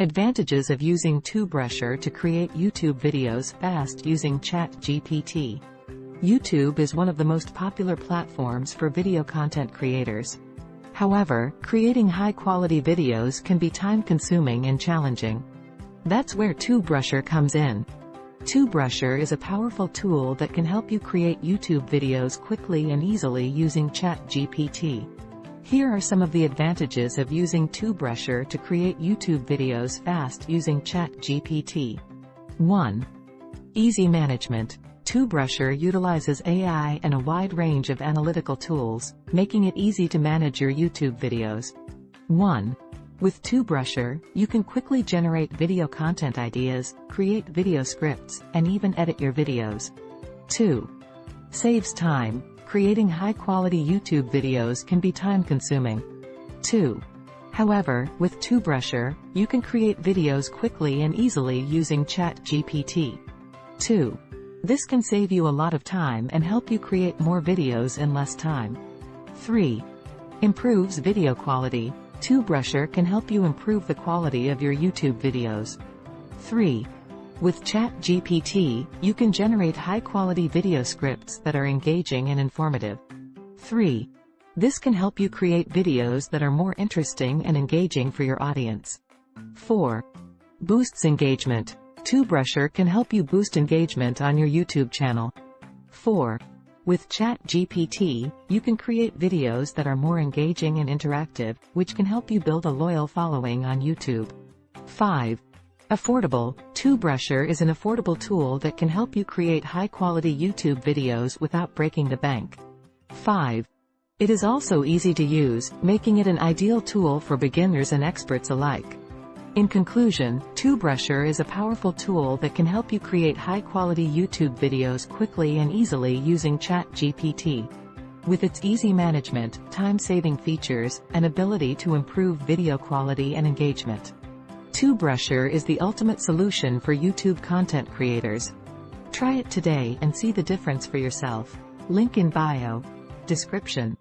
Advantages of using Tube Rushr to create YouTube videos fast using ChatGPT. YouTube is one of the most popular platforms for video content creators. However, creating high-quality videos can be time-consuming and challenging. That's where Tube Rushr comes in. Tube Rushr is a powerful tool that can help you create YouTube videos quickly and easily using ChatGPT. Here are some of the advantages of using Tube Rushr to create YouTube videos fast using ChatGPT. 1. Easy management. Tube Rushr utilizes AI and a wide range of analytical tools, making it easy to manage your YouTube videos. 1. With Tube Rushr, you can quickly generate video content ideas, create video scripts, and even edit your videos. 2. Saves time. Creating high-quality YouTube videos can be time-consuming. 2. However, with Tube Rushr, you can create videos quickly and easily using ChatGPT. 2. This can save you a lot of time and help you create more videos in less time. 3. Improves video quality. Tube Rushr can help you improve the quality of your YouTube videos. 3. With ChatGPT, you can generate high-quality video scripts that are engaging and informative. 3. This can help you create videos that are more interesting and engaging for your audience. 4. Boosts engagement. Tube Rushr can help you boost engagement on your YouTube channel. 4. With ChatGPT, you can create videos that are more engaging and interactive, which can help you build a loyal following on YouTube. 5. Affordable. Tube Rushr is an affordable tool that can help you create high-quality YouTube videos without breaking the bank. 5. It is also easy to use, making it an ideal tool for beginners and experts alike. In conclusion, Tube Rushr is a powerful tool that can help you create high-quality YouTube videos quickly and easily using ChatGPT. With its easy management, time-saving features, and ability to improve video quality and engagement, Tube Rushr is the ultimate solution for YouTube content creators. Try it today and see the difference for yourself. Link in bio. Description.